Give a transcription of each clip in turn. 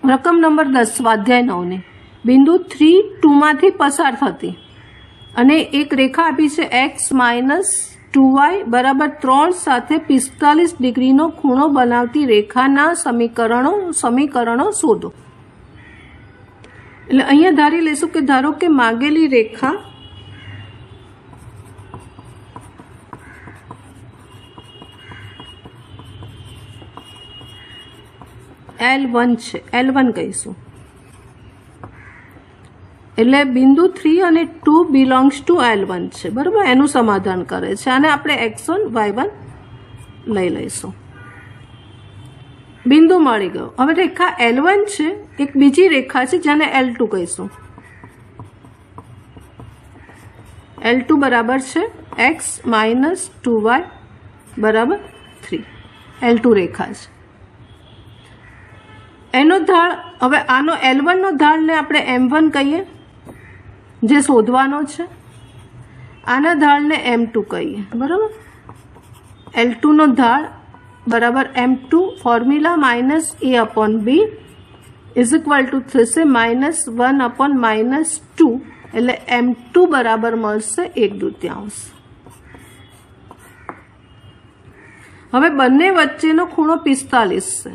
રકમ નંબર 10 સ્વાધ્યાય 9 ને બિંદુ 3, 2 માંથી પસાર થતી અને એક રેખા આપી છે x - 2y બરાબર 3 સાથે 45 ડિગ્રીનો ખૂણો બનાવતી રેખાના સમીકરણો શોધો। એટલે અહીંયા ધારી લેશું કે ધારો કે માગેલી રેખા L1 છે, L1 કહીશું। એટલે બિંદુ 3 અને 2 બિલોંગ્સ ટુ L1 છે, બરાબર। એનું સમાધાન કરે છે અને આપણે x1 y1 લઈ લઈશું। બિંદુ મળી ગયો। હવે રેખા L1 છે, એક બીજી રેખા છે જેને L2 કહીશું। L2 બરાબર છે x - 2y બરાબર 3, L2 રેખા છે। એનો ઢાળ, હવે આનો L1 નો ઢાળને આપણે M1 કહીએ જે શોધવાનો છે, આના ઢાળને M2 કહીએ, બરાબર। L2 નો ઢાળ બરાબર M2 ફોર્મ્યુલા -a/b થશે -1/-2, એટલે M2 બરાબર મળશે 1/2। હવે બંને વચ્ચેનો ખૂણો 45 છે,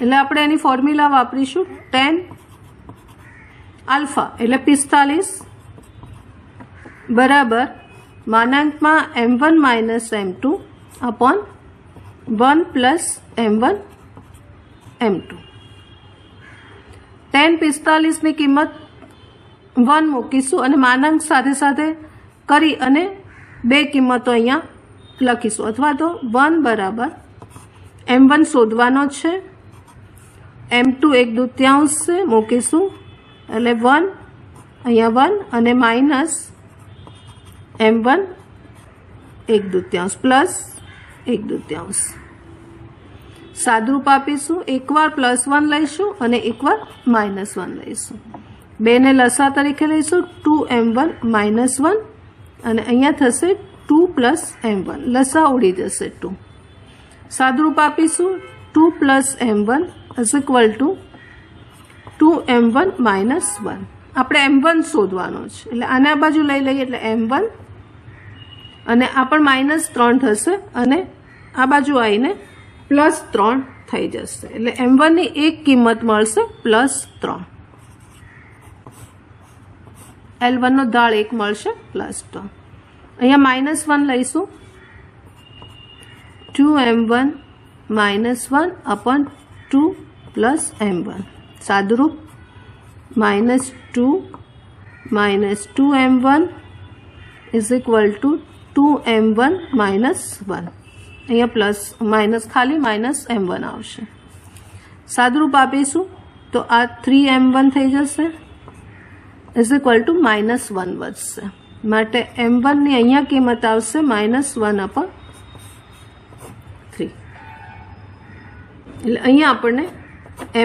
એટલે આપણે એની ફોર્મ્યુલા વાપરીશું tan આલ્ફા, એટલે 45 બરાબર માનાંકમાં M1 - M2 upon 1 + M1 M2। tan 45 ની કિંમત 1 મૂકીશું અને માનાંક સાથે સાથે કરી અને બે કિંમતો અહીંયા લખીશું, અથવા તો 1 બરાબર M1 શોધવાનો છે, M2 1/2 છે મૂકીશું, એટલે 1 અહીંયા 1 અને માઇનસ M1 1/2 પ્લસ 1/2 સાદરૂપ આપીશું। એકવાર +1 લઈશું અને એકવાર -1 લઈશું, બેને લસા તરીકે લઈશું 2M1 - 1 અને અહીંયા થશે 2 + M1, લસા ઉડી જશે 2, સાદરૂપ આપીશું 2 + M1 = 2M1 - 1। આપણે M1 શોધવાનો છે, એટલે આને આ બાજુ લઈ લઈએ, એટલે M1 અને આ પણ -3 થશે અને આ બાજુ આવીને +3 થઈ જશે, એટલે M1 ની એક કિંમત મળશે +3, L1 નો ઢાળ 1 મળશે +3। અહીંયા -1 લઈશું, 2M1 - 1/2 + M1, સાદરૂપ -2 - 2M1 = 2M1 - 1, અહીંયા પ્લસ માઇનસ ખાલી -M1 આવશે, સાદરૂપ આપીશું તો આ 3M1 થઈ જશે =-1 વધશે, માટે M1 ની અહીંયા કિંમત આવશે -1/3। એટલે અહીંયા આપણને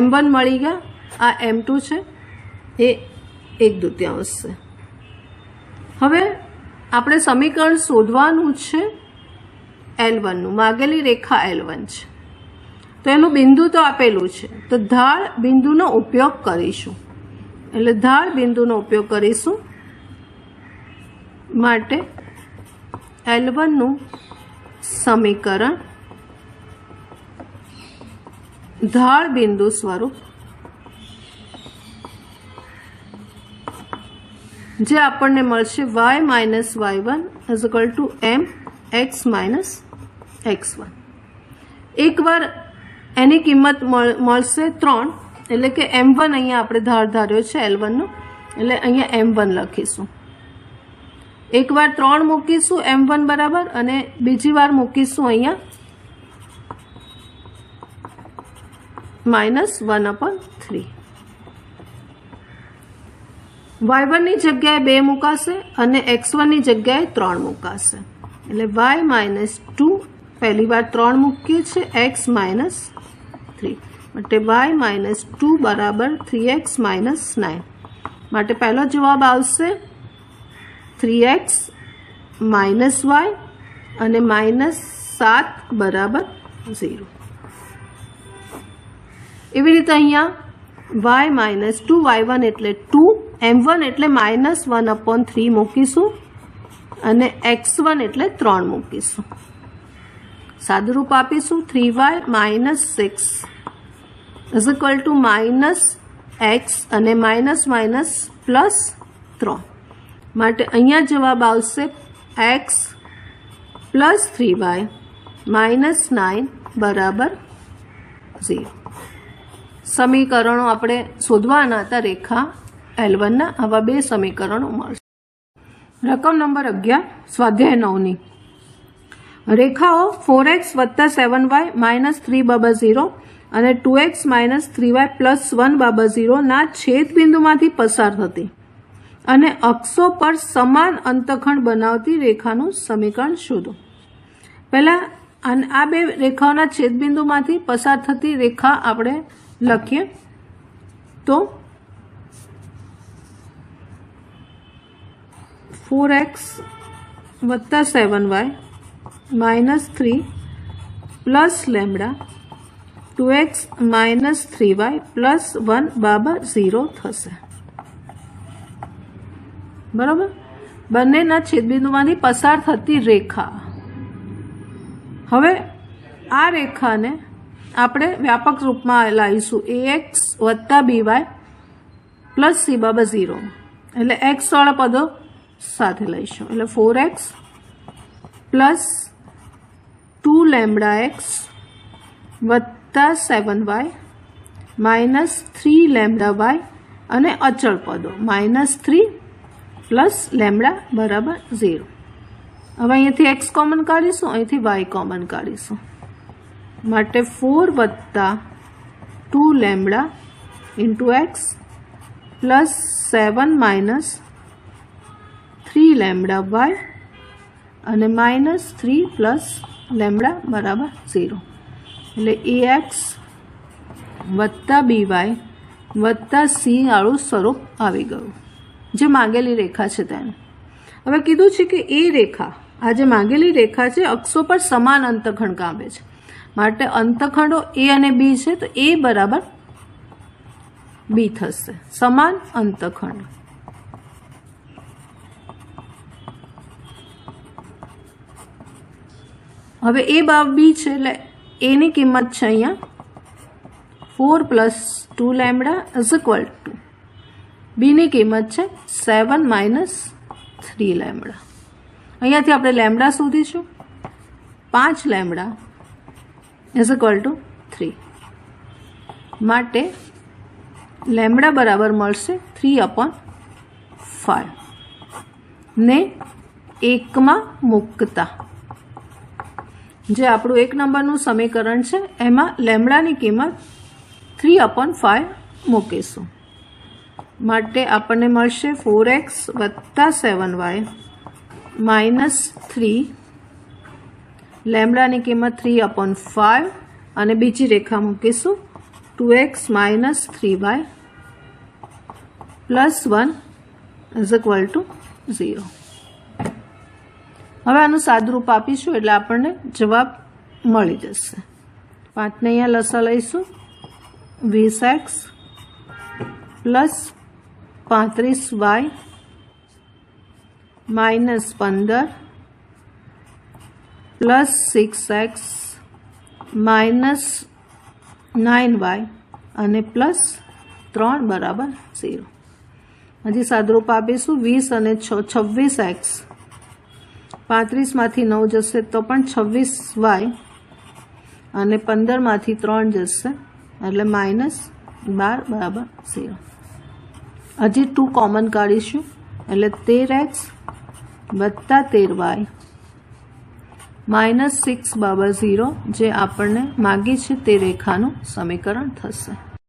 M1 મળી ગયા, આ M2 છે એ 1/2 છે। હવે આપણે સમીકરણ શોધવાનું છે L1 નું, માગેલી રેખા L1 છે, તો એનું બિંદુ તો આપેલું છે, તો ઢાળ બિંદુનો ઉપયોગ કરીશું, એટલે ઢાળ બિંદુનો ઉપયોગ કરીશું, માટે L1 નું સમીકરણ ઢાળ બિંદુ સ્વરૂપ જે આપણને મળશે y - y1 = mx - x1। એકવાર એની કિંમત મળશે 3, એટલે કે M1 અહીંયા આપણે ઢાળ ધાર્યો છે L1 નો, એટલે અહીંયા M1 લખીશું, એકવાર 3 મૂકીશું M1 બરાબર અને બીજી વાર મૂકીશું અહીંયા -1/3। y1 ની જગ્યાએ 2 મૂકાશે અને x1 ની જગ્યાએ 3 મૂકાશે, એટલે y - 2 પહેલી વાર 3 મૂકીએ છીએ x - 3, માટે y - 2 બરાબર 3x - 9, માટે પહેલો જવાબ આવશે 3x - y અને -7 બરાબર 0। એવી રીતે અહીંયા વાય માઇનસ 2y1 એટલે 2, m1 એટલે -1/3 મૂકીશું અને x1 એટલે 3 મૂકીશું. સાદુરૂપ આપીશું. 3y -6 is equal to -x અને માઇનસ પ્લસ 3 માટે અહીંયા જવાબ આવશે x પ્લસ 3y -9 બરાબર 0. સમીકરણો આપણે શોધવાના હતા રેખા L1ના. આવા 2 સમીકરણો મળશે. રકમ નંબર 11 સ્વાધ્યાય 9ની રેખાઓ 4x + 7y - 3 = 0 અને 2x - 3y + 1 = 0 ના છેદબિંદુમાંથી પસાર થતી અને અક્ષો પર સમાન અંતખંડ બનાવતી રેખાનું સમીકરણ શોધો. પહેલા આ 2 રેખાઓના છેદબિંદુમાંથી પસાર થતી રેખા આપણે લખીએ તો 4x + 7y - 3 + lambda 2x - 3y + 1 = 0 થશે. બરાબર. બંનેના છેદબિંદુમાંથી પસાર થતી રેખા. હવે આ રેખાને આપણે વ્યાપક રૂપમાં લાવીશું. ax + by + c = 0 એટલે x વાળા પદો સાથે લઈશું. એટલે 4x + 2 lambda x + 7y - 3 lambda y અને અચળ પદો -3 + લેમ્બડા બરાબર 0. હવે અહીંયાથી x કોમન કાઢીશું, અહીંથી y કોમન કાઢીશું માટે 4 + 2 લેમ્બડા × x + 7 - 3 લેમ્બડા y અને -3 + લેમ્બડા બરાબર 0. એટલે ax + by + c વાળું સ્વરૂપ આવી ગયું જે માંગેલી રેખા છે તેનું. હવે કીધું છે કે એ રેખા, આ જે માંગેલી રેખા છે અક્ષો પર સમાન અંતખંડ કાપે છે માટે અંતખંડો a અને b છે તો a બરાબર b થશે. સમાન અંતખંડ. હવે a + b છે એટલે a ની કિંમત છે અહીંયા 4 + 2 લેમ્બડા = b ની કિંમત છે 7 - 3 લેમ્બડા. અહીંયાથી આપણે લેમ્બડા શોધીશું. 5 લેમ્બડા = 3 માટે લેમ્બડા બરાબર મળશે 3/5 ને 1 માં મૂકતા જે આપણું 1 નંબરનું સમીકરણ છે એમાં લેમ્બડાની કિંમત 3/5 મૂકીશું માટે આપણને મળશે 4x + 7y -3 લેમ્બડાની કિંમત 3/5 અને બીજી રેખા મૂકીશું 2x - 3y + 1 = 0. હવે આનું સાદુરૂપ આપીશું એટલે આપણને જવાબ મળી જશે. 5 ને અહીંયા લસા લઈશું. 20x + 35y -15 + 6x -9y અને +3 બરાબર 0. હજી સાદુરૂપ આપીશું. 20 અને 26x 35માંથી 9 જશે તો પણ 26y અને 15માંથી 3 જશે એટલે -12 બરાબર 0. હજી 2 કોમન કાઢીશું એટલે 13x + 13y -6 = 0 જે આપણને માગી છે તે રેખાનું સમીકરણ થશે.